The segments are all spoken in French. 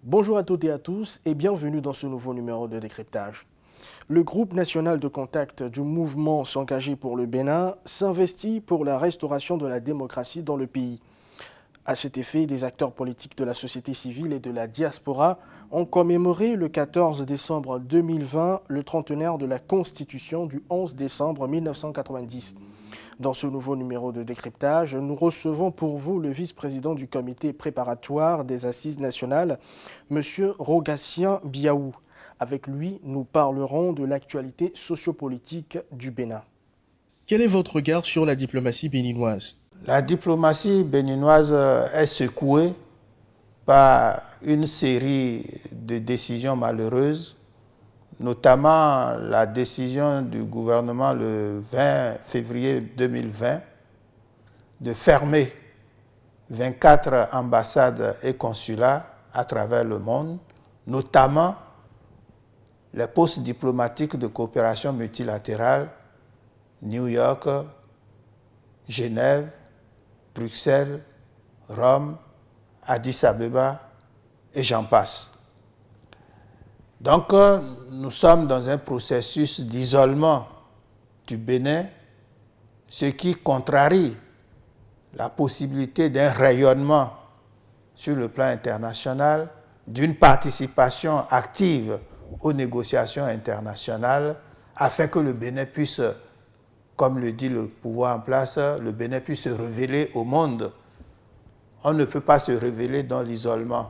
Bonjour à toutes et à tous et bienvenue dans ce nouveau numéro de décryptage. Le groupe national de contact du mouvement S'engager pour le Bénin s'investit pour la restauration de la démocratie dans le pays. À cet effet, des acteurs politiques de la société civile et de la diaspora ont commémoré le 14 décembre 2020 le trentenaire de la Constitution du 11 décembre 1990. Dans ce nouveau numéro de décryptage, nous recevons pour vous le vice-président du comité préparatoire des Assises nationales, M. Rogatien Biaou. Avec lui, nous parlerons de l'actualité sociopolitique du Bénin. Quel est votre regard sur la diplomatie béninoise? La diplomatie béninoise est secouée par une série de décisions malheureuses, notamment la décision du gouvernement le 20 février 2020 de fermer 24 ambassades et consulats à travers le monde, notamment les postes diplomatiques de coopération multilatérale, New York, Genève, Bruxelles, Rome, Addis Abeba et j'en passe. Donc, nous sommes dans un processus d'isolement du Bénin, ce qui contrarie la possibilité d'un rayonnement sur le plan international, d'une participation active aux négociations internationales, afin que le Bénin puisse, comme le dit le pouvoir en place, le Bénin puisse se révéler au monde. On ne peut pas se révéler dans l'isolement.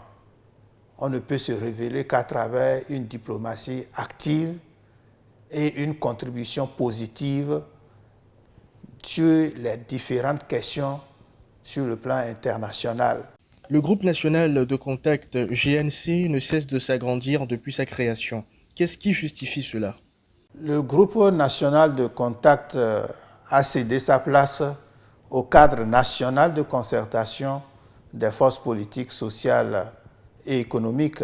On ne peut se révéler qu'à travers une diplomatie active et une contribution positive sur les différentes questions sur le plan international. Le groupe national de contact GNC ne cesse de s'agrandir depuis sa création. Qu'est-ce qui justifie cela? Le groupe national de contact a cédé sa place au cadre national de concertation des forces politiques, sociales et économiques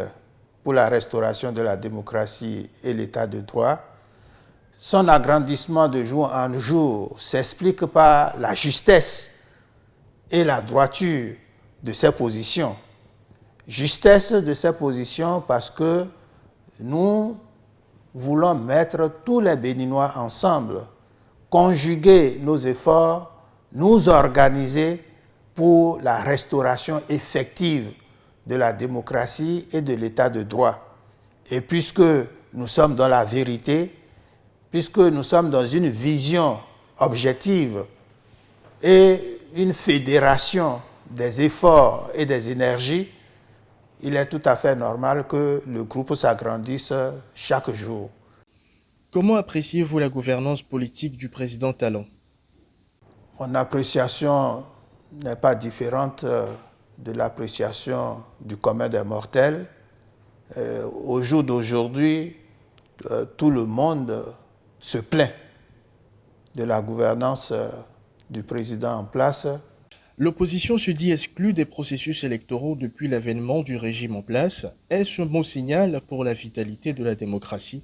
pour la restauration de la démocratie et l'état de droit. Son agrandissement de jour en jour s'explique par la justesse et la droiture de ses positions. Justesse de ses positions parce que nous voulons mettre tous les Béninois ensemble, conjuguer nos efforts, nous organiser pour la restauration effective de la démocratie et de l'état de droit. Et puisque nous sommes dans la vérité, puisque nous sommes dans une vision objective et une fédération des efforts et des énergies, il est tout à fait normal que le groupe s'agrandisse chaque jour. Comment appréciez-vous la gouvernance politique du président Talon? Mon appréciation n'est pas différente de l'appréciation du commun des mortels. Au jour d'aujourd'hui, tout le monde se plaint de la gouvernance du président en place. L'opposition se dit exclue des processus électoraux depuis l'avènement du régime en place. Est-ce un bon signal pour la vitalité de la démocratie?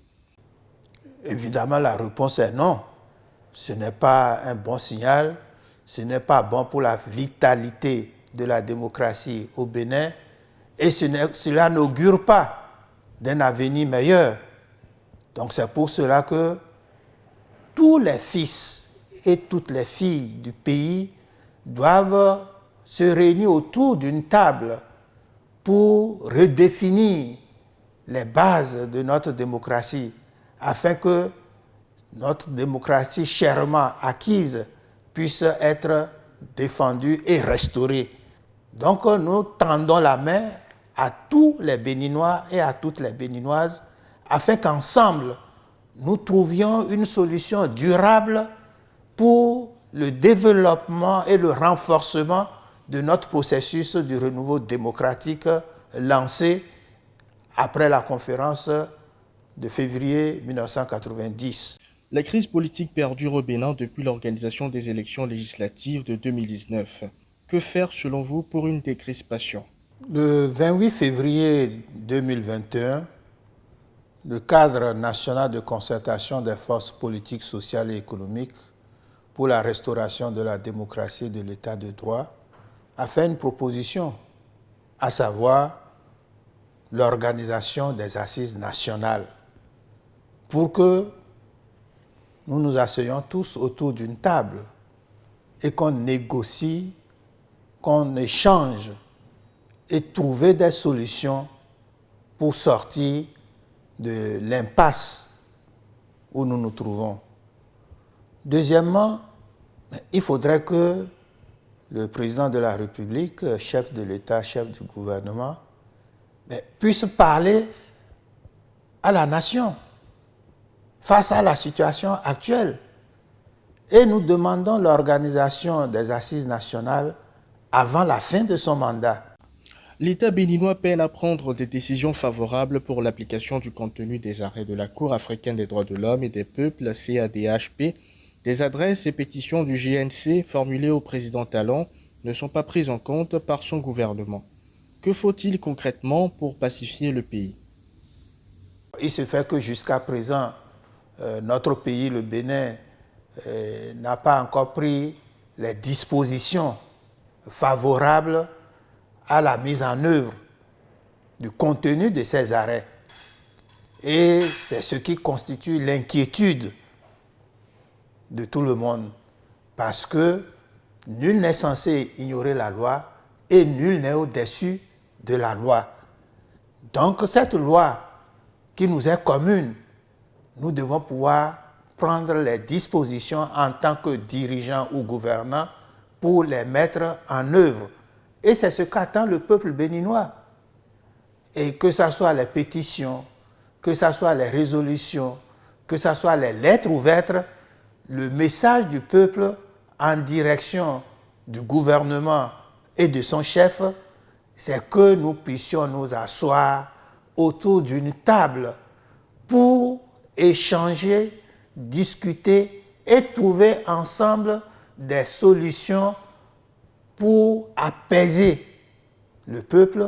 Évidemment, la réponse est non. Ce n'est pas un bon signal, ce n'est pas bon pour la vitalité de la démocratie au Bénin et cela n'augure pas d'un avenir meilleur. Donc c'est pour cela que tous les fils et toutes les filles du pays doivent se réunir autour d'une table pour redéfinir les bases de notre démocratie afin que notre démocratie chèrement acquise puisse être défendue et restaurée. Donc nous tendons la main à tous les Béninois et à toutes les Béninoises afin qu'ensemble nous trouvions une solution durable pour le développement et le renforcement de notre processus du renouveau démocratique lancé après la conférence de février 1990. La crise politique perdure au Bénin depuis l'organisation des élections législatives de 2019. Que faire selon vous pour une décrispation? Le 28 février 2021, le cadre national de concertation des forces politiques, sociales et économiques pour la restauration de la démocratie et de l'état de droit a fait une proposition, à savoir l'organisation des assises nationales pour que nous nous asseyons tous autour d'une table et qu'on négocie, qu'on échange et trouver des solutions pour sortir de l'impasse où nous nous trouvons. Deuxièmement, il faudrait que le président de la République, chef de l'État, chef du gouvernement, puisse parler à la nation face à la situation actuelle. Et nous demandons l'organisation des assises nationales avant la fin de son mandat. L'État béninois peine à prendre des décisions favorables pour l'application du contenu des arrêts de la Cour africaine des droits de l'homme et des peuples, CADHP. Des adresses et pétitions du JNC formulées au président Talon ne sont pas prises en compte par son gouvernement. Que faut-il concrètement pour pacifier le pays? Il se fait que jusqu'à présent, notre pays, le Bénin, n'a pas encore pris les dispositions favorables à la mise en œuvre du contenu de ces arrêts. Et c'est ce qui constitue l'inquiétude de tout le monde, parce que nul n'est censé ignorer la loi et nul n'est au-dessus de la loi. Donc cette loi qui nous est commune, nous devons pouvoir prendre les dispositions en tant que dirigeants ou gouvernants pour les mettre en œuvre. Et c'est ce qu'attend le peuple béninois. Et que ce soit les pétitions, que ce soit les résolutions, que ce soit les lettres ouvertes, le message du peuple en direction du gouvernement et de son chef, c'est que nous puissions nous asseoir autour d'une table pour échanger, discuter et trouver ensemble des solutions pour apaiser le peuple.